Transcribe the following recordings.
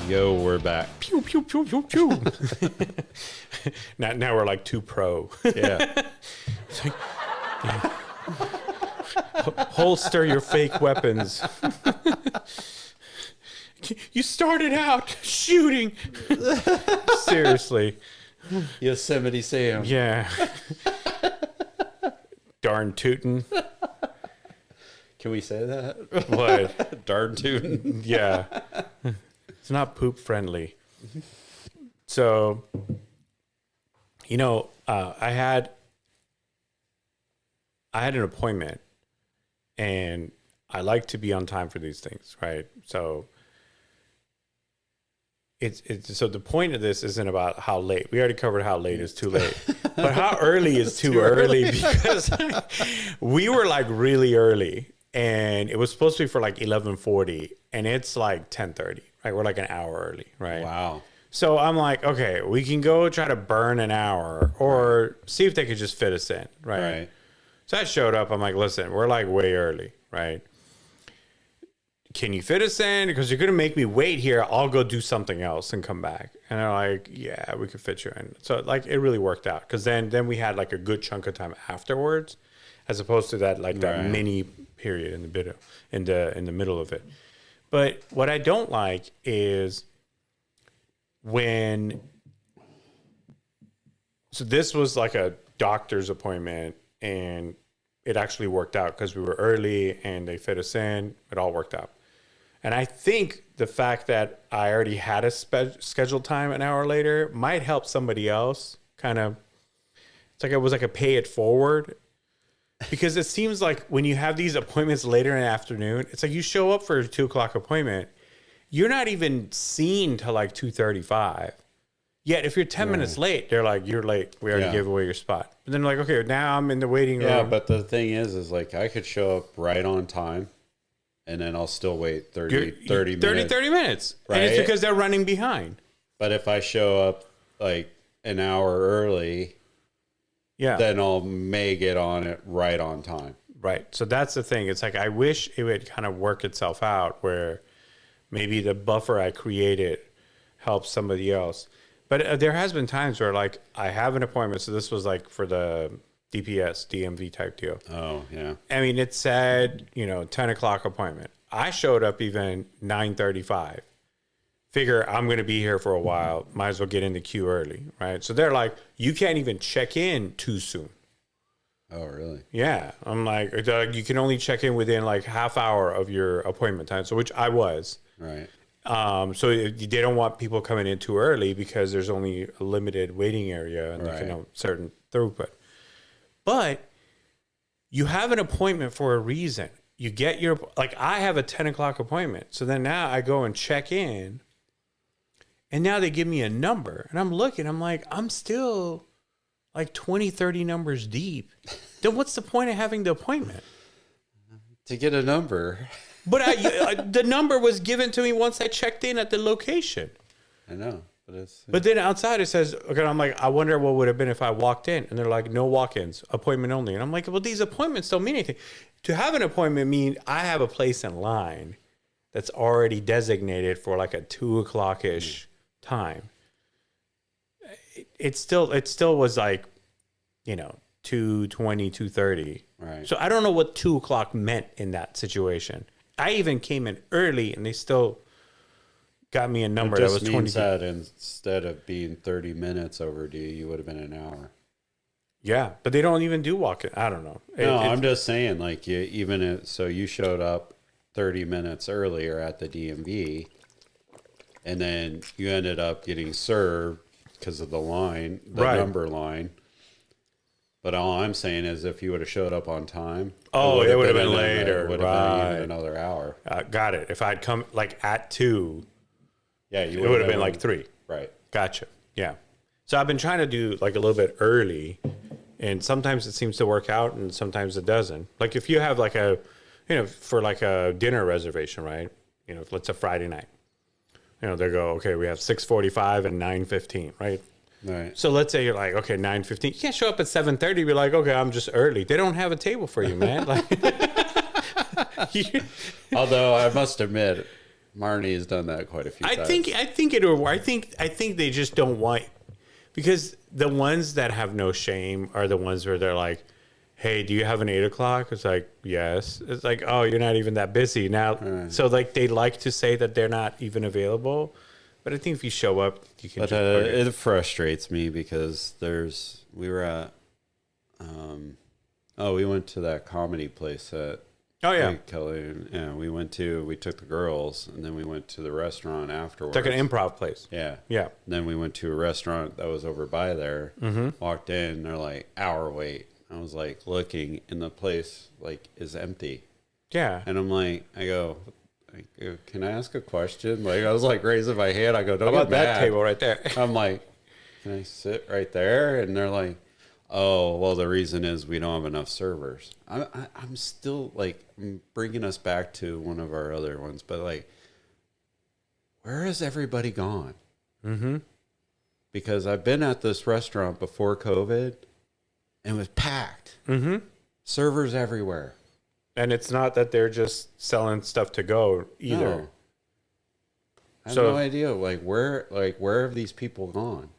Yo, we're back. Pew, pew, pew, pew, pew. now we're like too pro. Yeah. It's like, yeah. Holster your fake weapons. You started out shooting. Seriously. Yosemite Sam. Yeah. Darn tootin'. Can we say that? What? Darn tootin'. Yeah. It's not poop friendly. So, I had an appointment, and I like to be on time for these things, right? So so the point of this isn't about how late. We already covered how late is too late. But how early is too early, because we were like really early, and it was supposed to be for like 11:40, and it's like 10:30. Right, we're like an hour early, right? Wow. So I'm like, okay, we can go try to burn an hour or see if they could just fit us in, right? Right. So I showed up. I'm like, listen, we're like way early, right? Can you fit us in? Because you're going to make me wait here. I'll go do something else and come back. And they're like, yeah, we could fit you in. So like it really worked out, because then we had like a good chunk of time afterwards, as opposed to that like that mini period in the middle of it. But what I don't like is so this was like a doctor's appointment, and it actually worked out because we were early and they fit us in. It all worked out. And I think the fact that I already had a scheduled time an hour later might help somebody else kind of. It's like it was like a pay it forward. Because it seems like when you have these appointments later in the afternoon, it's like you show up for a 2:00 appointment, you're not even seen till like 2:35. Yet if you're 10 minutes late, they're like, you're late. We already gave away your spot. But then like, okay, now I'm in the waiting room. Yeah, but the thing is like I could show up right on time, and then I'll still wait 30 minutes. 30 minutes. Right? And it's because they're running behind. But if I show up like an hour early, then I'll may get on it right on time. Right. So that's the thing. It's like I wish it would kind of work itself out where maybe the buffer I created helps somebody else. But there has been times where like I have an appointment. So this was like for the DMV type deal. Oh, yeah. I mean, it said, 10 o'clock appointment. I showed up even 9:35. Figure I'm going to be here for a while. Might as well get in the queue early, right? So they're like, you can't even check in too soon. Oh, really? Yeah. I'm like, you can only check in within like half hour of your appointment time. So which I was. Right. So they don't want people coming in too early because there's only a limited waiting area and certain throughput. But you have an appointment for a reason. You get I have a 10 o'clock appointment. So then now I go and check in. And now they give me a number, and I'm looking, I'm like, I'm still like 20, 30 numbers deep. Then what's the point of having the appointment? To get a number. But the number was given to me once I checked in at the location. I know. But then outside it says, okay, I'm like, I wonder what would have been if I walked in. And they're like, no walk-ins, appointment only. And I'm like, well, these appointments don't mean anything. To have an appointment mean I have a place in line that's already designated for like a 2:00-ish time. It still was like, 2:20, 2:30. Right. So I don't know what 2:00 meant in that situation. I even came in early and they still got me a number that was 20. Means that instead of being 30 minutes overdue, you would have been an hour. Yeah, but they don't even do walk-in. I don't know. I'm just saying, like, so you showed up 30 minutes earlier at the DMV, and then you ended up getting served because of the line, number line. But all I'm saying is if you would have showed up on time. It would have been later. It would have been even another hour. Got it. If I'd come like at 2, it would have been like 3. Right. Gotcha. Yeah. So I've been trying to do like a little bit early, and sometimes it seems to work out and sometimes it doesn't. Like if you have like for like a dinner reservation, right? Let's say Friday night. They go, okay, we have 6:45 and 9:15, right? Right. So let's say you're like, okay, 9:15. You can't show up at 7:30. Be like, okay, I'm just early. They don't have a table for you, man. Like, although I must admit, Marnie has done that quite a few times. I think it'll. I think they just don't want, because the ones that have no shame are the ones where they're like, "Hey, do you have an 8 o'clock?" It's like, "Yes." It's like, "Oh, you're not even that busy now." Right. So like they like to say that they're not even available, but I think if you show up, you can. But it frustrates me because we were at, we went to that comedy place at. Oh yeah, Kelly, and we took the girls, and then we went to the restaurant afterwards. it's like an improv place. Yeah. Yeah. And then we went to a restaurant that was over by there. Mm-hmm. Walked in, they're like, hour wait. I was like looking, and the place like is empty. Yeah. And I'm like, I go, can I ask a question? Like, I was like raising my hand. I go, don't How get about that mad. table right there? I'm like, can I sit right there? And they're like, oh, well, the reason is we don't have enough servers. I'm still like, I'm bringing us back to one of our other ones, but like, where has everybody gone? Mm-hmm. Because I've been at this restaurant before COVID and it was packed. Mm-hmm. Servers everywhere. And it's not that they're just selling stuff to go either. No. I have no idea. Where have these people gone?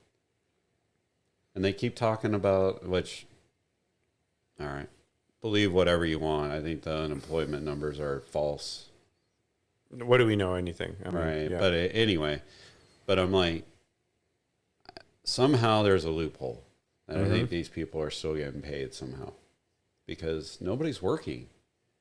And they keep talking about, which, all right, believe whatever you want. I think the unemployment numbers are false. What do we know? Anything? I mean, Right. yeah. But anyway, I'm like, somehow there's a loophole. And I think these people are still getting paid somehow because nobody's working.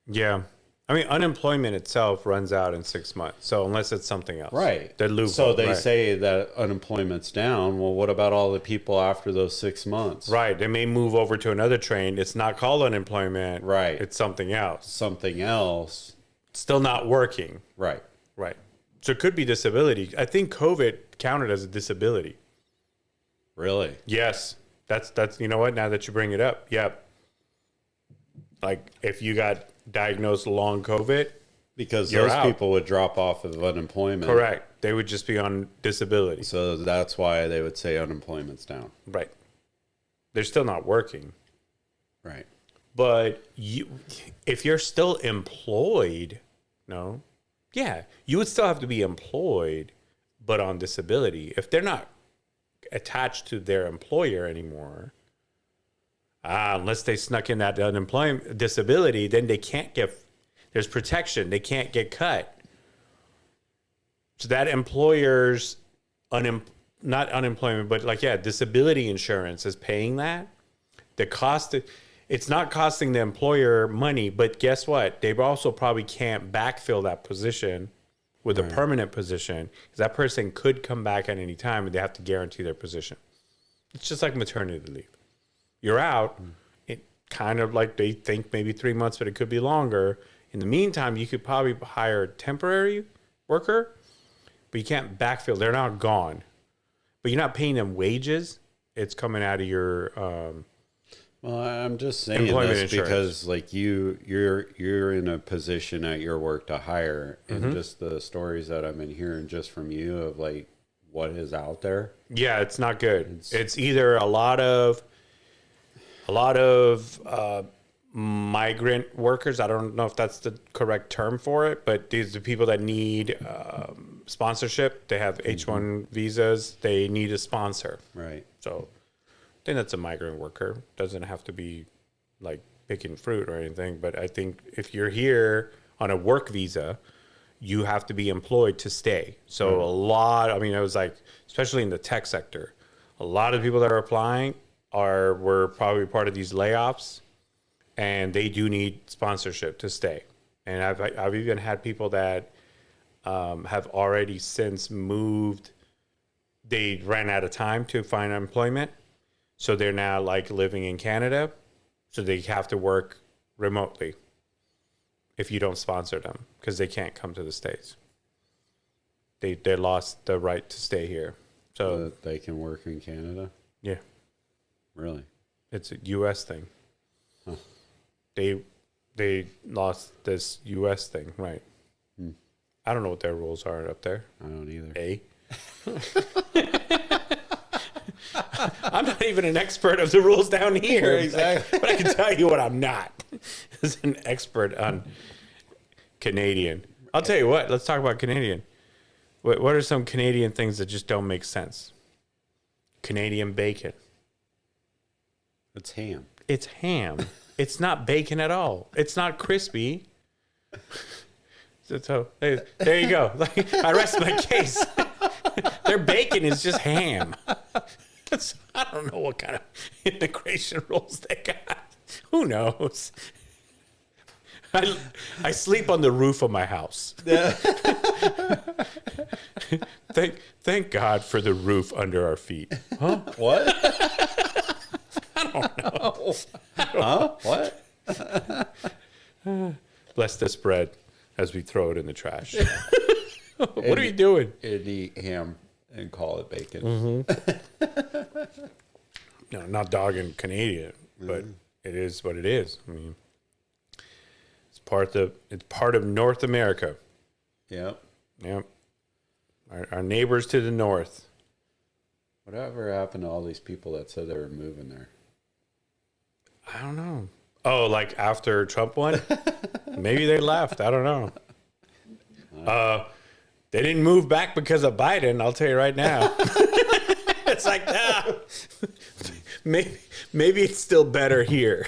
Yeah. I mean, unemployment itself runs out in 6 months. So unless it's something else. Right. The loophole. So they right. say that unemployment's down. Well, what about all the people after those 6 months? Right. They may move over to another train. It's not called unemployment. Right. It's something else. Something else. Still not working. Right. Right. So it could be disability. I think COVID counted as a disability. Really? Yes. That's you know what? Now that you bring it up, yep. Like if you got diagnosed long COVID, Because You're those out. people would drop off of unemployment. correct. They would just be on disability. So that's why they would say unemployment's down. Right. They're still not working. Right. But if you're still employed, no, yeah, you would still have to be employed, but on disability. If they're not attached to their employer anymore, unless they snuck in that unemployment disability, then they can't get. There's protection. They can't get cut. So that employer's not unemployment, but disability insurance is paying that. The cost. It's not costing the employer money, but guess what? They also probably can't backfill that position with a permanent position because that person could come back at any time and they have to guarantee their position. It's just like maternity leave. You're out. It kind of like they think maybe 3 months, but it could be longer. In the meantime, you could probably hire a temporary worker, but you can't backfill. They're not gone, but you're not paying them wages. It's coming out of your Well, I'm just saying employment this insurance. because, like, you're in a position at your work to hire, and just the stories that I've been hearing just from you of like what is out there. Yeah, it's not good. It's either a lot of migrant workers. I don't know if that's the correct term for it, but these are people that need sponsorship. They have H-1 visas. They need a sponsor. Right. So I think that's a migrant worker. Doesn't have to be like picking fruit or anything. But I think if you're here on a work visa, you have to be employed to stay. So a lot, I mean, it was like, especially in the tech sector, a lot of people that are applying were probably part of these layoffs, and they do need sponsorship to stay. And I've even had people that have already since moved. They ran out of time to find employment. So they're now like living in Canada. So they have to work remotely if you don't sponsor them because they can't come to the States. They lost the right to stay here. So That they can work in Canada. yeah, Really? it's a U.S. thing. Huh. They lost this U.S. thing, right? I don't know what their rules are up there. I don't either. I'm not even an expert of the rules down here. Exactly. But I can tell you what I'm not. As an expert on Canadian. I'll tell you what. Let's talk about Canadian. What are some Canadian things that just don't make sense? Canadian bacon. It's ham. It's ham. It's not bacon at all. It's not crispy. So there you go. Like, I rest my case. Their bacon is just ham. I don't know what kind of integration rules they got. Who knows? I sleep on the roof of my house. Thank God for the roof under our feet. Huh? What? I don't know. Huh? What? Bless this bread as we throw it in the trash. What are you doing? And eat ham and call it bacon. No, not dogging Canadian, but it is what it is. I mean, it's part of North America. Yep. Yep. Our neighbors to the north. Whatever happened to all these people that said they were moving there? I don't know. Oh, like after Trump won? Maybe they left. I don't know. They didn't move back because of Biden, I'll tell you right now. It's like, maybe it's still better here.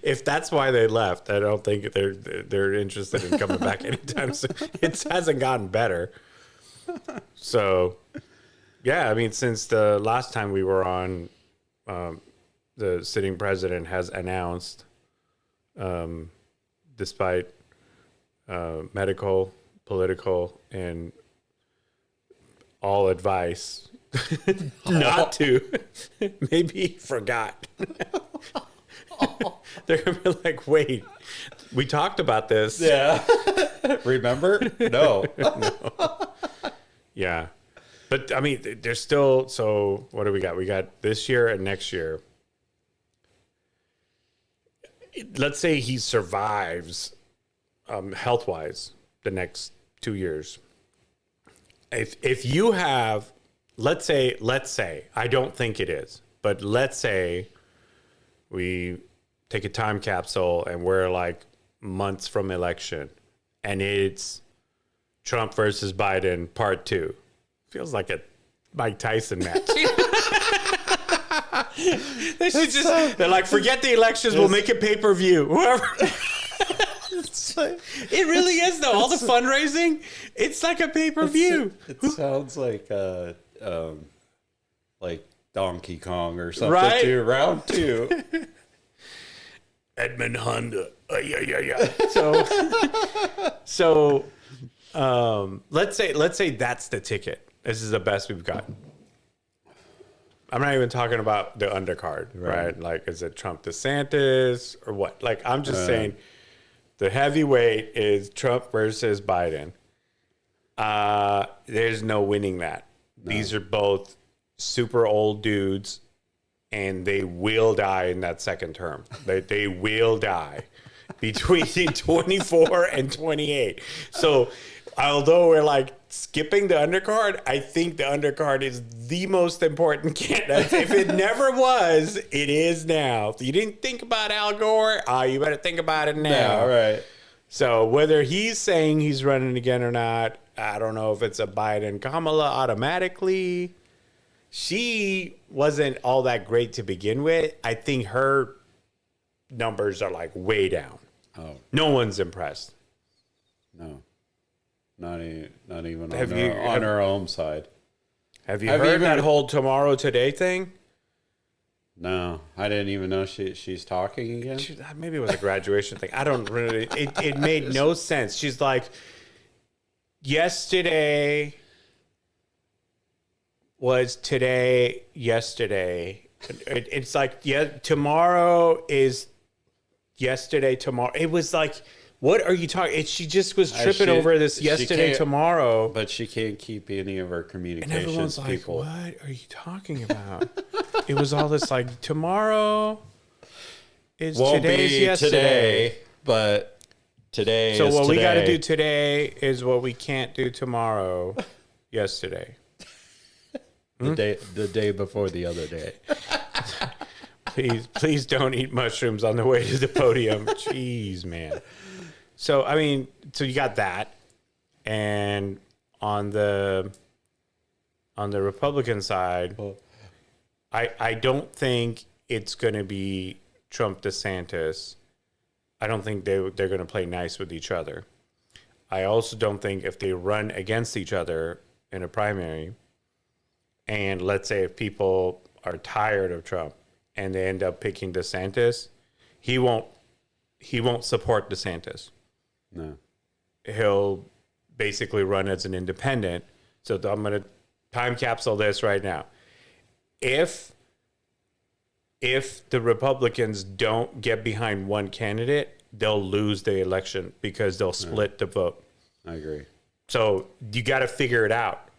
If that's why they left, I don't think they're interested in coming back anytime soon. It hasn't gotten better. So, yeah, I mean, since the last time we were on, the sitting president has announced, despite medical, political, and all advice, not to. Maybe he forgot. They're going to be like, wait, we talked about this. Yeah. Remember? No. No. Yeah. But, I mean, there's still, so what do we got? We got this year and next year. Let's say he survives health-wise the next 2 years. If you have, let's say, I don't think it is, but let's say we take a time capsule and we're like months from election and it's Trump versus Biden part 2. Feels like a Mike Tyson match. They should they're like, forget the elections, we'll make it pay-per-view. Whoever. It really is though. All the fundraising, it's like a pay-per-view. It sounds like Donkey Kong or something. Right? Too. Round 2. Edmund Honda. Yeah. So, let's say that's the ticket. This is the best we've got. I'm not even talking about the undercard, right? Like, is it Trump DeSantis or what? Like, I'm just saying the heavyweight is Trump versus Biden. There's no winning that. No. These are both super old dudes, and they will die in that second term. They will die between 24 and 28. So, although we're like skipping the undercard, I think the undercard is the most important candidate. If it never was, it is now. If you didn't think about Al Gore, you better think about it now. Yeah, right. So whether he's saying he's running again or not, I don't know if it's a Biden Kamala automatically. She wasn't all that great to begin with. I think her numbers are like way down. Oh, no one's impressed. No. Not even on her own side. Have you heard that whole tomorrow today thing? No, I didn't even know she's talking again. Maybe it was a graduation thing. I don't really. It made no sense. She's like, yesterday was today. Yesterday, it's like tomorrow is yesterday. Tomorrow. It was like. What are you talking? She just was tripping over this yesterday, tomorrow. But she can't keep any of her communications. And everyone's like, what are you talking about? It was all this like, tomorrow is today's yesterday. Today, but today so is what today. We got to do today is what we can't do tomorrow, yesterday. The day before the other day. Please don't eat mushrooms on the way to the podium. Jeez, man. So I mean, so you got that, and on the Republican side, I don't think it's going to be Trump DeSantis. I don't think they're going to play nice with each other. I also don't think if they run against each other in a primary, and let's say if people are tired of Trump and they end up picking DeSantis, he won't support DeSantis. No. He'll basically run as an independent. So I'm going to time capsule this right now. If the Republicans don't get behind one candidate, they'll lose the election because they'll split the vote. I agree. So you got to figure it out.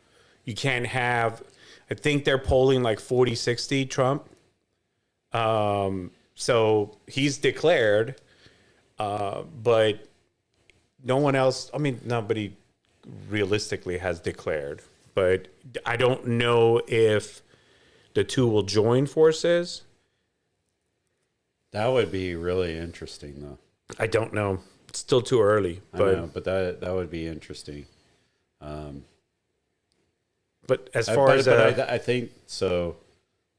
You can't have, I think they're polling like 40-60 Trump. So he's declared, but no one else, I mean, nobody realistically has declared, but I don't know if the two will join forces. That would be really interesting, though. I don't know. It's still too early, but I know, but that would be interesting. but as far as I think so,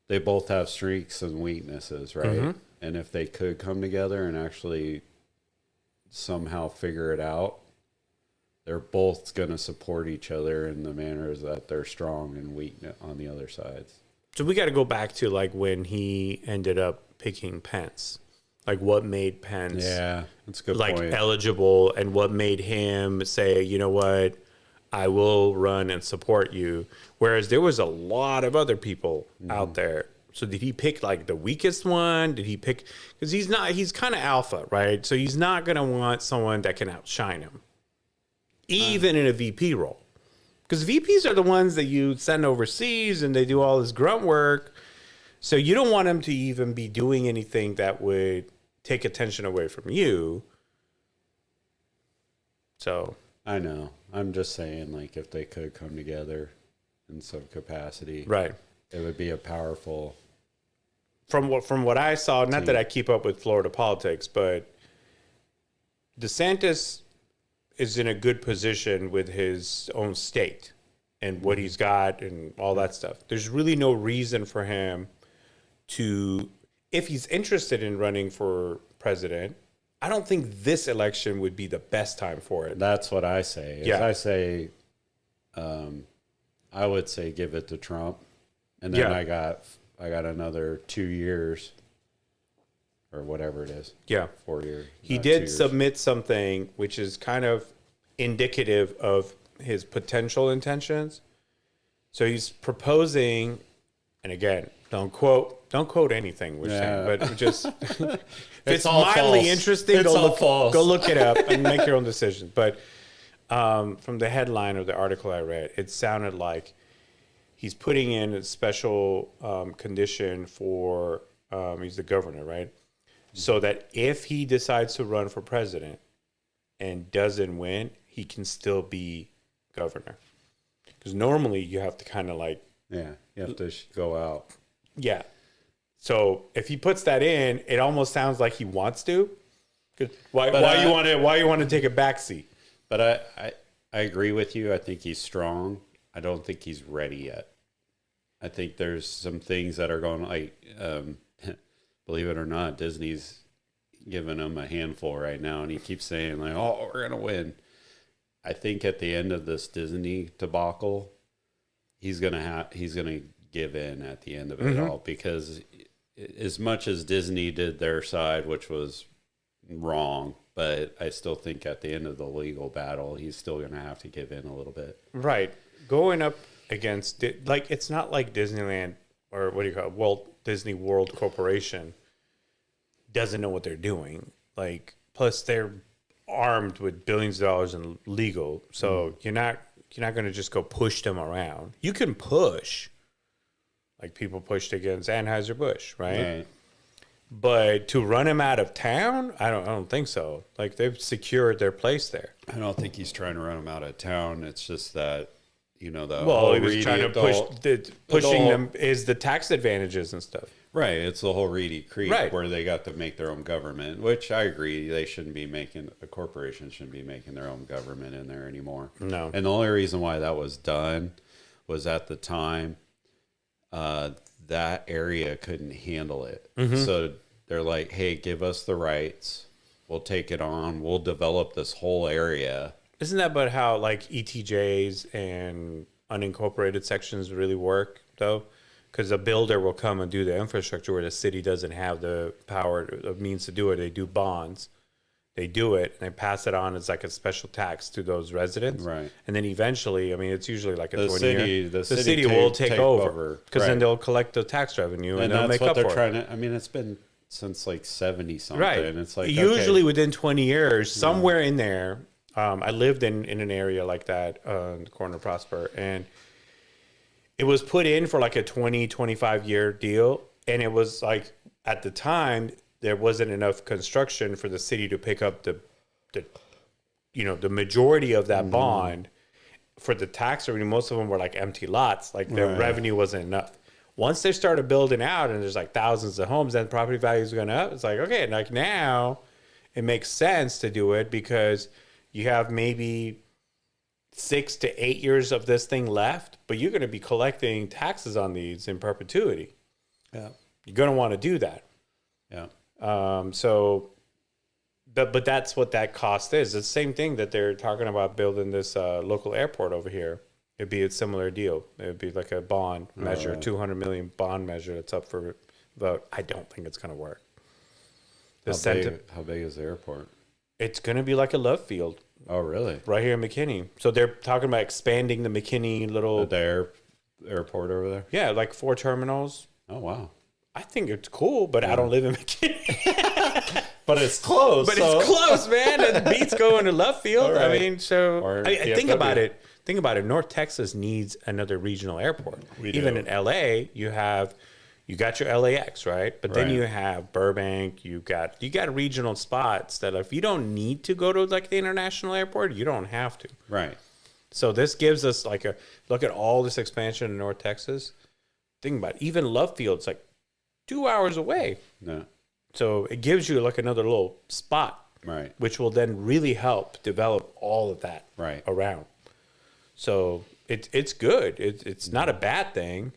they both have strengths and weaknesses, right? Mm-hmm. And if they could come together and actually somehow figure it out, they're both going to support each other in the manners that they're strong and weak on the other sides. so we got to go back to like when he ended up picking Pence, like what made Pence That's a good like point. eligible, and what made him say, you know what, I will run and support you. Whereas there was a lot of other people out there. So did he pick like the weakest one? Did he pick, because he's kind of alpha, right? So he's not going to want someone that can outshine him, even in a VP role. Because VPs are the ones that you send overseas and they do all this grunt work. So you don't want him to even be doing anything that would take attention away from you. So I know. I'm just saying, like, if they could come together in some capacity, right. it would be a powerful. From what I saw, not that I keep up with Florida politics, but DeSantis is in a good position with his own state and what he's got and all that stuff. There's really no reason for him to, if he's interested in running for president, I don't think this election would be the best time for it. That's what I say. Yeah. I say, I would say give it to Trump, and then I got another 2 years, or whatever it is. Yeah. 4 years. He 2 did years. submit something which is kind of indicative of his potential intentions. So he's proposing, and again, don't quote anything we're saying, but just if it's all mildly false. interesting, It's all false. go look it up and make your own decision. But from the headline of the article I read, it sounded like he's putting in a special condition for he's the governor, right? So that if he decides to run for president and doesn't win, he can still be governor. Because normally you have to kind of like, Yeah, you have to go out. yeah. So if he puts that in, it almost sounds like he wants to. 'Cause why you want to take a backseat? But I agree with you. I think he's strong. I don't think he's ready yet. I think there's some things that are going, like, believe it or not, Disney's giving him a handful right now, and he keeps saying, like, oh, we're going to win. I think at the end of this Disney debacle, he's gonna give in at the end of it all, because as much as Disney did their side, which was wrong, but I still think at the end of the legal battle, he's still going to have to give in a little bit. Right. Going up against it, like, it's not like Disneyland, or what do you call it, Walt Disney World Corporation doesn't know what they're doing. Like, plus they're armed with billions of dollars in legal, so you're not going to just go push them around. You can push, like people pushed against Anheuser-Busch, right? But to run him out of town, I don't think so. Like, they've secured their place there. I don't think he's trying to run him out of town. It's just that, Well, he was trying to pushing them is the tax advantages and stuff. Right. It's the whole Reedy Creek Right. where they got to make their own government, which I agree. They shouldn't be making, a corporation shouldn't be making their own government in there anymore. No. And the only reason why that was done was at the time, that area couldn't handle it. So they're like, hey, give us the rights. We'll take it on. We'll develop this whole area. Isn't that about how like ETJs and unincorporated sections really work though? Because a builder will come and do the infrastructure where the city doesn't have the power of means to do it. They do bonds, they do it, and they pass it on as like a special tax to those residents. Right. And then eventually, I mean, it's usually like a The 20 city- year. the The city city will take over because Right. then they'll collect the tax revenue and, they'll that's make what up they're for it. trying to, I mean, it's been since like 70 something. Right. It's like, usually okay. within 20 years, somewhere in there. I lived in an area like that in the corner of Prosper, and it was put in for like a 20, 25-year deal. And it was like, at the time, there wasn't enough construction for the city to pick up the majority of that bond for the tax revenue. Most of them were like empty lots. Like their Right. revenue wasn't enough. Once they started building out and there's like thousands of homes, then property values going up. It's like, okay, like now it makes sense to do it because you have maybe 6 to 8 years of this thing left, but you're going to be collecting taxes on these in perpetuity. Yeah. You're going to want to do that. Yeah. But that's what that cost is. It's the same thing that they're talking about building this local airport over here. It'd be a similar deal. It'd be like a bond measure, right. 200 million bond measure that's up for vote. I don't think it's going to work. The How big is the airport? It's going to be like a love field Oh, really? right here in McKinney. So they're talking about expanding the McKinney little, The airport over there? yeah, like 4 terminals. Oh, wow. I think it's cool, but I don't live in McKinney. But it's close. But it's close, man. It beats going to left field. All right. I mean, so Or I think DFW. about it. Think about it. North Texas needs another regional airport. We Even do. in LA, you got your LAX, right? But then Right. you have Burbank. You got regional spots that if you don't need to go to like the international airport, you don't have to. Right. So this gives us like a look at all this expansion in North Texas. Think about it. Even Love Field's like 2 hours away. No. So it gives you like another little spot, Right. which will then really help develop all of that Right. around. So it's good. It's not a bad thing.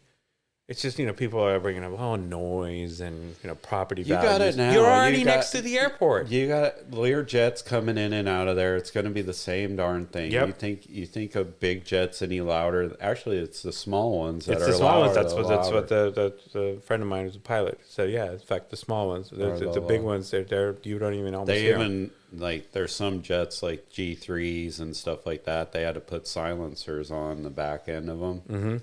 It's just, people are bringing up, noise and, property You values. got it now. You're already You got- next to the airport. You got Lear jets coming in and out of there. It's going to be the same darn thing. Yep. You think of big jets any louder? Actually, it's the small ones that It's are the small ones. louder, That's what louder. the friend of mine who's a pilot said. Yeah, in fact, the small ones, the big ones, they're you don't even almost They hear 'em. even like there's some jets like G3s and stuff like that. They had to put silencers on the back end of them. Mm-hmm.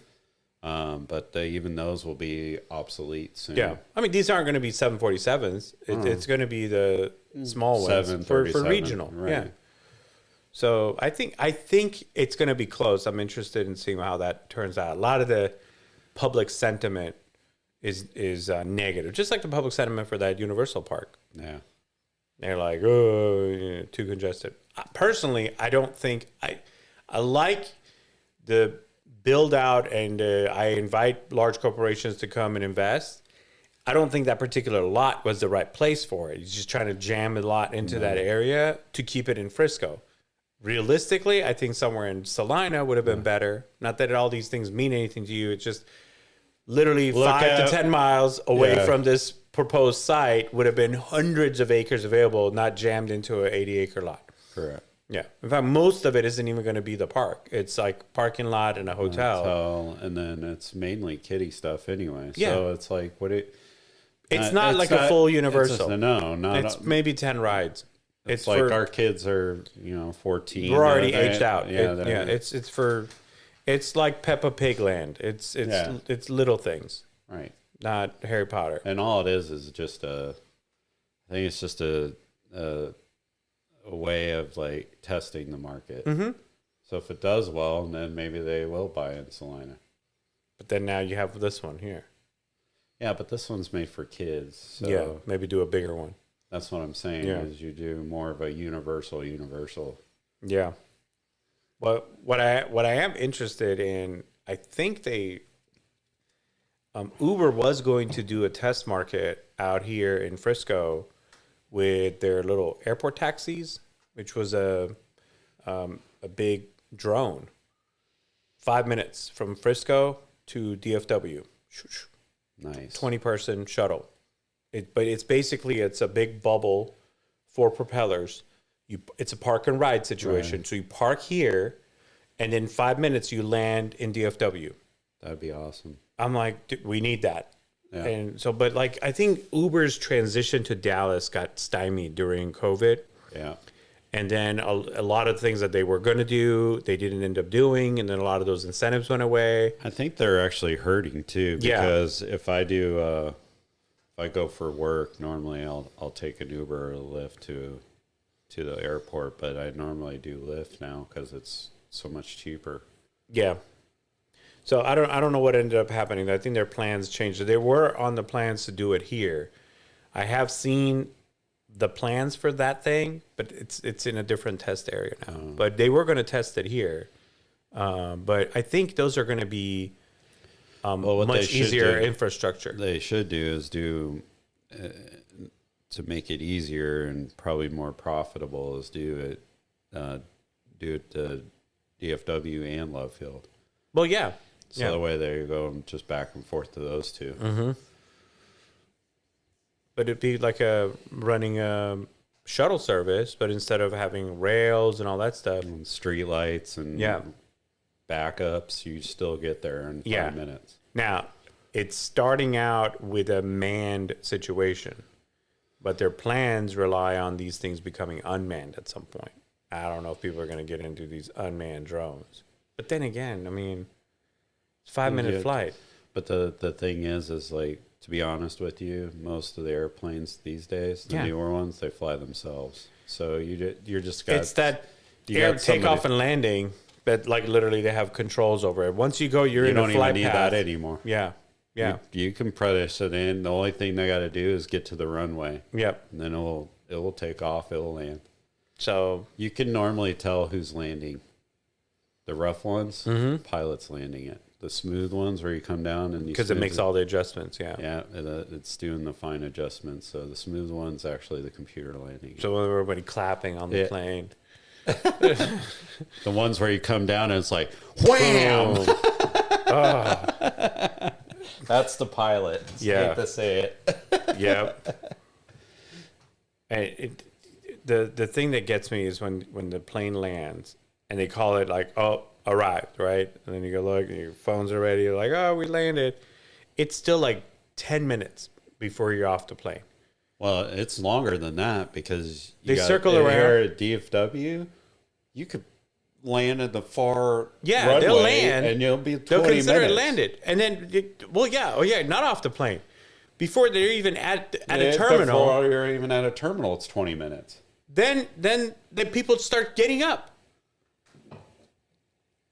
But even those will be obsolete soon. Yeah, I mean these aren't going to be 747s. It's going to be the small ones for 737, regional. right. Yeah. So I think it's going to be close. I'm interested in seeing how that turns out. A lot of the public sentiment is negative, just like the public sentiment for that Universal Park. Yeah. They're like, oh, too congested. Personally, I don't think I like the build out, and I invite large corporations to come and invest. I don't think that particular lot was the right place for it. He's just trying to jam a lot into that area to keep it in Frisco. Realistically, I think somewhere in Salina would have been better. Not that all these things mean anything to you. It's just literally 5 to 10 miles away from this proposed site would have been hundreds of acres available, not jammed into an 80-acre lot. Correct. Yeah. In fact, most of it isn't even going to be the park. It's like parking lot and a hotel. And then it's mainly kiddie stuff anyway. Yeah. So it's like, It's not like a full Universal. It's Maybe 10 rides. It's like our kids are, 14. We're already aged out. Yeah. It's like Peppa Pig land. It's little things, Right. not Harry Potter. And all it is just I think it's just a way of like testing the market. Mm-hmm. So if it does well, then maybe they will buy in Salina. But then now you have this one here. Yeah, but this one's made for kids. So Yeah, maybe do a bigger one. that's what I'm saying is you do more of a universal. Yeah. But what I am interested in, I think Uber was going to do a test market out here in Frisco with their little airport taxis, which was a big drone. 5 minutes from Frisco to DFW. Nice. 20-person shuttle. But it's basically, it's a big bubble, 4 propellers. It's a park and ride situation. Right. So you park here, and in 5 minutes you land in DFW. That'd be awesome. I'm like, dude, we need that. Yeah. And so, but like, I think Uber's transition to Dallas got stymied during COVID. Yeah. And then a lot of things that they were going to do, they didn't end up doing. And then a lot of those incentives went away. I think they're actually hurting too, because if I do, if I go for work, normally I'll take an Uber or a Lyft to the airport, but I normally do Lyft now because it's so much cheaper. Yeah. So I don't know what ended up happening. I think their plans changed. They were on the plans to do it here. I have seen the plans for that thing, but it's in a different test area now. But they were going to test it here. But I think those are going to be much easier infrastructure. They should do is do to make it easier and probably more profitable is do it to DFW and Love Field. Well, yeah. So the way they go just back and forth to those two. Mm-hmm. But it'd be like running a shuttle service, but instead of having rails and all that stuff. And street lights and backups, you still get there in 5 minutes. Now, it's starting out with a manned situation, but their plans rely on these things becoming unmanned at some point. I don't know if people are going to get into these unmanned drones. But then again, I mean, it's a 5-minute flight. But the thing is like, to be honest with you, most of the airplanes these days, the newer ones, they fly themselves. So you're just got... It's that air takeoff and landing that, like, literally they have controls over it. Once you go, you're in a flight path. You don't even need that anymore. Yeah. Yeah. You can press it in. The only thing they got to do is get to the runway. Yep. And then it will take off. It will land. So you can normally tell who's landing. The rough ones, pilot's landing it. The smooth ones where you come down and because it makes all the adjustments, yeah, it's doing the fine adjustments. So the smooth one's actually the computer landing it. So everybody clapping on the plane. The ones where you come down and it's like wham. That's the pilot. Yeah, hate to say it. Yep. And the thing that gets me is when the plane lands and they call it like, oh, arrived, right? And then you go look and your phone's are ready. You're like, oh, we landed. It's still like 10 minutes before you're off the plane. Well, it's longer than that because they circle around. Here at DFW, you could land at the far runway, they'll land and you'll be 20 they'll consider minutes. it landed. And then, not off the plane. Before they're even at a terminal. Before you're even at a terminal, it's 20 minutes. Then the people start getting up.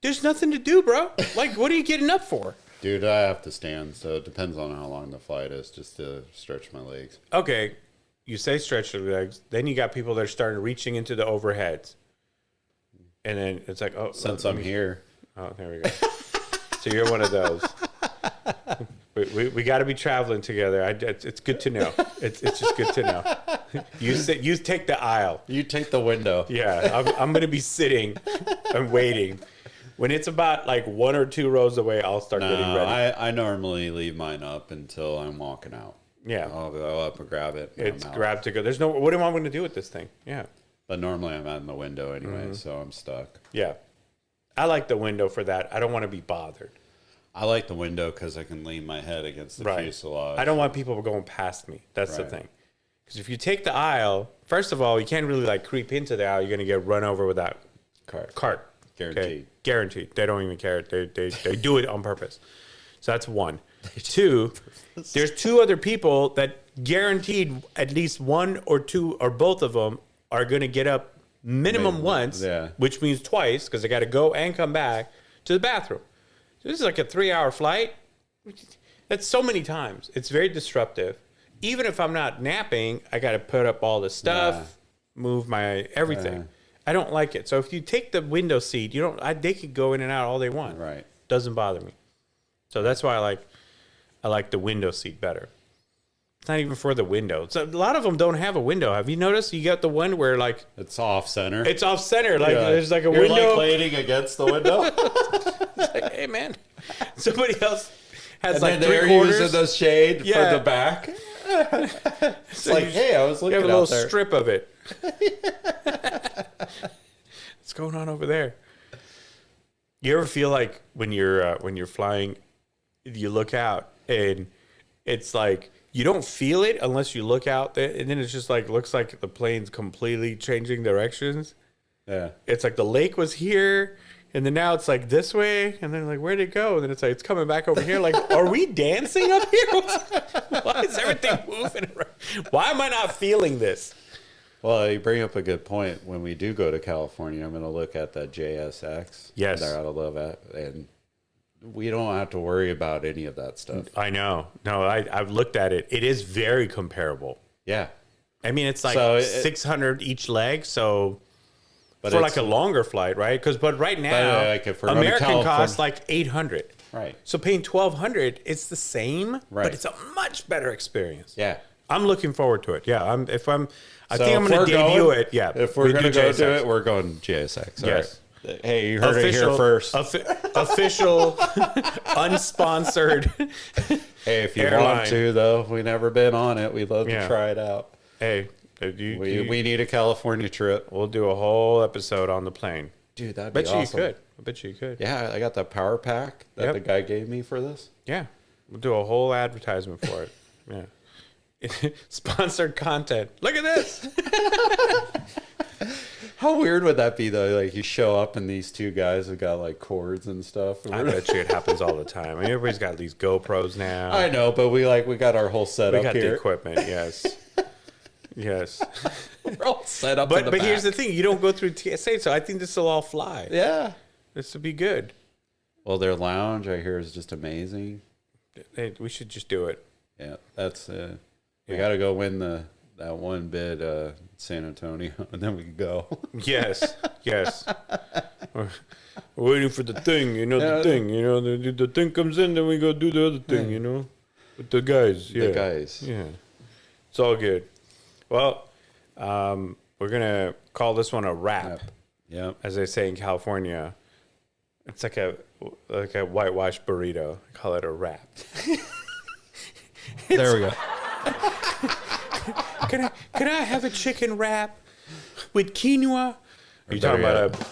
There's nothing to do, bro. Like, what are you getting up for? Dude, I have to stand, so it depends on how long the flight is, just to stretch my legs. Okay, you say stretch your legs. Then you got people that are starting reaching into the overheads. And then it's like, oh. Since I'm here. Oh, there we go. So you're one of those. We got to be traveling together. It's good to know. It's just good to know. You take the aisle. You take the window. Yeah, I'm going to be sitting and waiting. When it's about like 1 or 2 rows away, I'll start getting ready. I normally leave mine up until I'm walking out. Yeah. I'll go up and grab it. It's grab to go. What am I going to do with this thing? Yeah. But normally I'm out in the window anyway, so I'm stuck. Yeah. I like the window for that. I don't want to be bothered. I like the window because I can lean my head against the fuselage. I don't want people going past me. That's the thing. Because if you take the aisle, first of all, you can't really like creep into the aisle. You're going to get run over with that cart. Guaranteed. Okay? Guaranteed. They don't even care. They do it on purpose. So that's one. 2, there's 2 other people that guaranteed at least 1 or 2 or both of them are going to get up minimum once, which means twice because they got to go and come back to the bathroom. So this is like a 3-hour flight. That's so many times. It's very disruptive. Even if I'm not napping, I got to put up all the stuff, move my everything. I don't like it. So if you take the window seat, they could go in and out all they want. Right. Doesn't bother me. So that's why I like the window seat better. It's not even for the window. So a lot of them don't have a window. Have you noticed? You got the one where like It's off center. it's off center. Like there's like a You're window. like leaning against the window. It's like, hey man, somebody else has And like then they're 3/4. using the shade Yeah. for the back. It's So like, you hey, I was You looking have a little out there. strip of it. What's going on over there? You ever feel like when you're flying, you look out and it's like you don't feel it unless you look out there, and then it's just like looks like the plane's completely changing directions. Yeah. It's like the lake was here, and then now it's like this way, and then like where'd it go? And then it's like it's coming back over here. Like, are we dancing up here? Why is everything moving around? Why am I not feeling this? Well, you bring up a good point. When we do go to California, I'm going to look at that JSX. Yes. They're out of love at, and we don't have to worry about any of that stuff. I know. No, I've looked at it. It is very comparable. Yeah. I mean, it's like So 600 each leg. So But for it's- like a longer flight, right? But right now, like if we're going to American California- costs like 800. Right. So paying 1,200, it's the same, Right. but it's a much better experience. Yeah. I'm looking forward to it. Yeah, I So think I'm if going we're to debut going- it. Yeah, If we're we going to do go JSX. to it, we're going JSX. All Yes. right. Hey, you heard it here first. Official, unsponsored. Hey, if you airline. want to, though, we've never been on it. We'd love Yeah. to try it out. Hey, We need a California trip. we'll do a whole episode on the plane. Dude, that'd be Bet you awesome. you could. I bet you could. Yeah, I got that power pack that Yep. the guy gave me for this. Yeah. We'll do a whole advertisement for it. Yeah. Sponsored content. Look at this. How weird would that be, though? Like, you show up and these two guys have got, like, cords and stuff. I bet you it happens all the time. I mean, everybody's got these GoPros now. I know, but we got our whole We setup got the here. equipment, yes. Yes. We're all set up in But the here's the back. thing, you don't go through TSA, so I think this will all fly. Yeah. This will be good. Well, their lounge, I hear, is just amazing. Hey, we should just do it. Yeah, that's we Yeah. got to go win that one bid San Antonio, and then we can go. Yes. Yes. We're waiting for the thing, Yeah. the thing, the thing comes in, then we go do the other thing, with the guys. Yeah. The guys. Yeah. It's all good. Well, we're going to call this one a wrap, Yep. as they say in California. It's like a whitewashed burrito. I call it a wrap. There we go. Can I have a chicken wrap with quinoa? Are you talking better about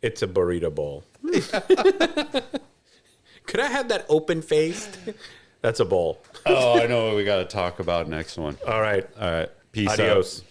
it's a burrito bowl. Could I have that open faced? That's a bowl. Oh, I know what we got to talk about next one. All right. All right. Peace out. Adios.